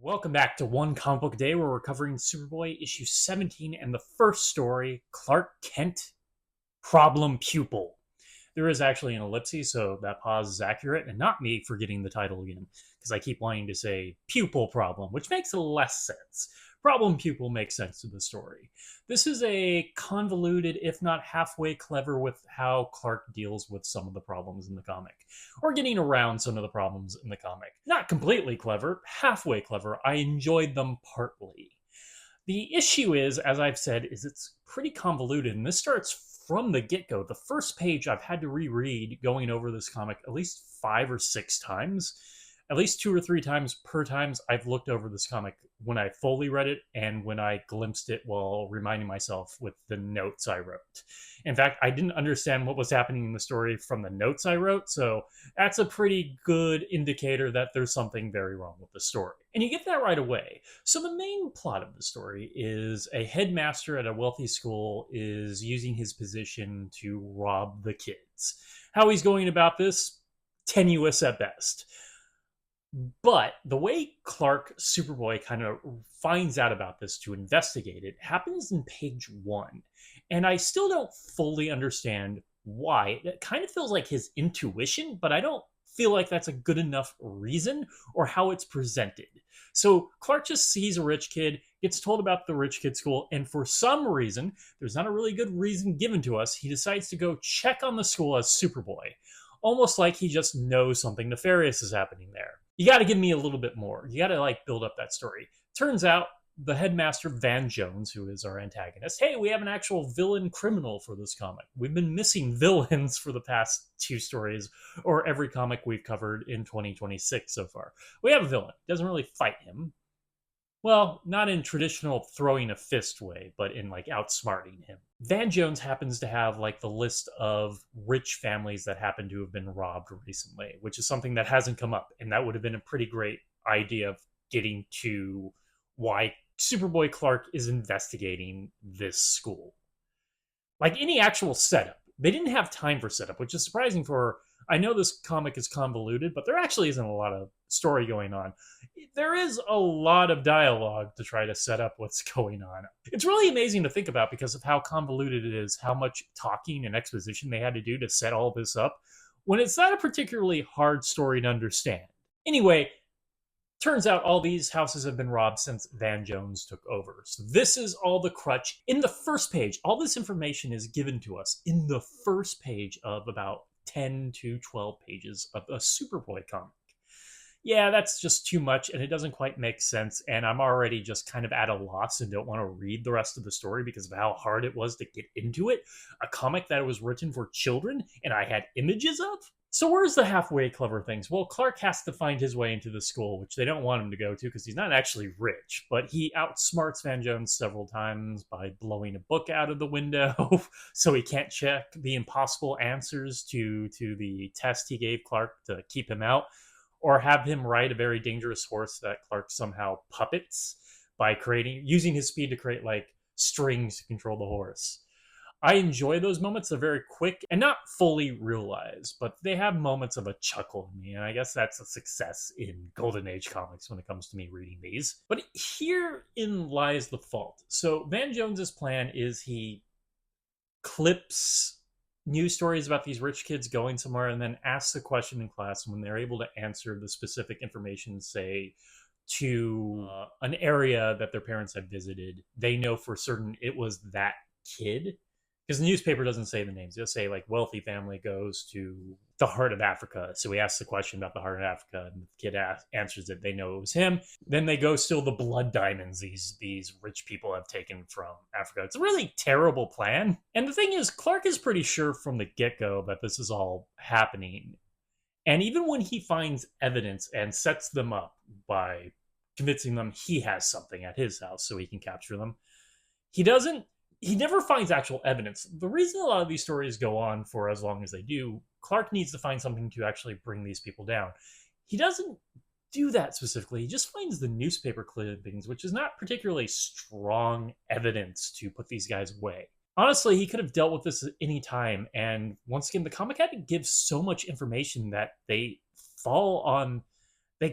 Welcome back to One Comic Book Day, where we're covering Superboy issue 17 and the first story, Clark Kent, Problem Pupil. There is actually an ellipsis, so that pause is accurate, and not me forgetting the title again, because I keep wanting to say pupil problem, which makes less sense. Problem pupil makes sense to the story. This is a convoluted, if not halfway clever, with how Clark deals with some of the problems in the comic, or getting around some of the problems in the comic. Not completely clever, halfway clever. I enjoyed them partly. The issue is, as I've said, is it's pretty convoluted, and this starts from the get-go. The first page I've had to reread going over this comic at least 5 or 6 times. At least 2 or 3 times per times I've looked over this comic when I fully read it and when I glimpsed it while reminding myself with the notes I wrote. In fact, I didn't understand what was happening in the story from the notes I wrote, so that's a pretty good indicator that there's something very wrong with the story. And you get that right away. So the main plot of the story is a headmaster at a wealthy school is using his position to rob the kids. How he's going about this? Tenuous at best. But the way Clark Superboy kind of finds out about this to investigate it happens in page 1. And I still don't fully understand why. It kind of feels like his intuition, but I don't feel like that's a good enough reason or how it's presented. So Clark just sees a rich kid, gets told about the rich kid school, and for some reason, there's not a really good reason given to us, he decides to go check on the school as Superboy. Almost like he just knows something nefarious is happening there. You got to give me a little bit more. You got to build up that story. Turns out the headmaster Van Jones, who is our antagonist, hey, we have an actual villain criminal for this comic. We've been missing villains for the past 2 stories, or every comic we've covered in 2026 so far. We have a villain. Doesn't really fight him. Well, not in traditional throwing a fist way, but in outsmarting him. Van Jones happens to have the list of rich families that happen to have been robbed recently, which is something that hasn't come up. And that would have been a pretty great idea of getting to why Superboy Clark is investigating this school. Like any actual setup. They didn't have time for setup, which is surprising for. I know this comic is convoluted, but there actually isn't a lot of story going on. There is a lot of dialogue to try to set up what's going on. It's really amazing to think about because of how convoluted it is, how much talking and exposition they had to do to set all this up, when it's not a particularly hard story to understand. Anyway, turns out all these houses have been robbed since Van Jones took over. So this is all the crutch. In the first page, all this information is given to us in the first page of about 10 to 12 pages of a Superboy comic. Yeah, that's just too much, and it doesn't quite make sense, and I'm already just kind of at a loss and don't want to read the rest of the story because of how hard it was to get into it. A comic that was written for children, and I had images of? So where's the halfway clever things? Well, Clark has to find his way into the school, which they don't want him to go to because he's not actually rich, but he outsmarts Van Jones several times by blowing a book out of the window so he can't check the impossible answers to the test he gave Clark to keep him out, or have him ride a very dangerous horse that Clark somehow puppets by using his speed to create strings to control the horse. I enjoy those moments. They're very quick and not fully realized, but they have moments of a chuckle in me. And I guess that's a success in Golden Age comics when it comes to me reading these. But herein lies the fault. So Van Jones's plan is he clips news stories about these rich kids going somewhere and then asks a question in class. And when they're able to answer the specific information, say, to an area that their parents had visited, they know for certain it was that kid. Because the newspaper doesn't say the names. They'll say wealthy family goes to the heart of Africa. So he asks the question about the heart of Africa, and the kid answers it. They know it was him. Then they go steal the blood diamonds these rich people have taken from Africa. It's a really terrible plan. And the thing is, Clark is pretty sure from the get-go that this is all happening. And even when he finds evidence and sets them up by convincing them he has something at his house so he can capture them, he never finds actual evidence. The reason a lot of these stories go on for as long as they do, Clark needs to find something to actually bring these people down. He doesn't do that specifically. He just finds the newspaper clippings, which is not particularly strong evidence to put these guys away. Honestly, he could have dealt with this at any time. And once again, the comic had to give so much information that they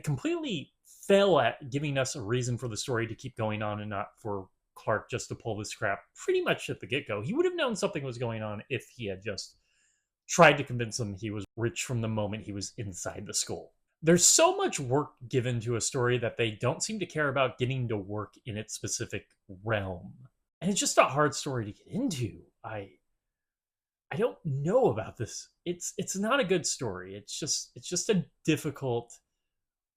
completely fail at giving us a reason for the story to keep going on and not for Clark just to pull this crap pretty much at the get-go. He would have known something was going on if he had just tried to convince them he was rich from the moment he was inside the school. There's so much work given to a story that they don't seem to care about getting to work in its specific realm. And it's just a hard story to get into. I don't know about this. It's not a good story. It's just a difficult,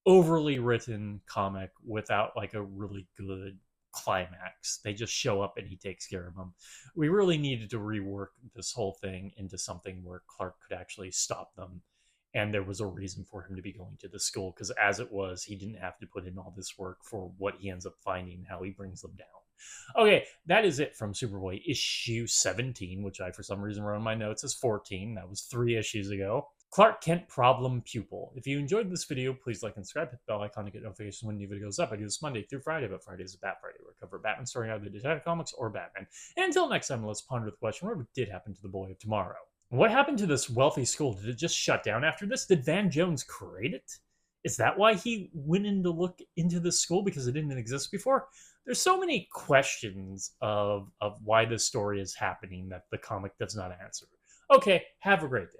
overly written comic without like a really good climax. They just show up and he takes care of them. We really needed to rework this whole thing into something where Clark could actually stop them. And there was a reason for him to be going to the school because, as it was, he didn't have to put in all this work for what he ends up finding, how he brings them down. Okay, that is it from Superboy issue 17, which I, for some reason, wrote in my notes as 14. That was 3 issues ago. Clark Kent Problem Pupil. If you enjoyed this video, please like and subscribe. Hit the bell icon to get notifications when new video goes up. I do this Monday through Friday, but Friday is Bat Friday, where I cover Batman story either Detective Comics or Batman. And until next time, let's ponder the question, what did happen to the boy of tomorrow? What happened to this wealthy school? Did it just shut down after this? Did Van Jones create it? Is that why he went in to look into this school because it didn't exist before? There's so many questions of why this story is happening that the comic does not answer. Okay, have a great day.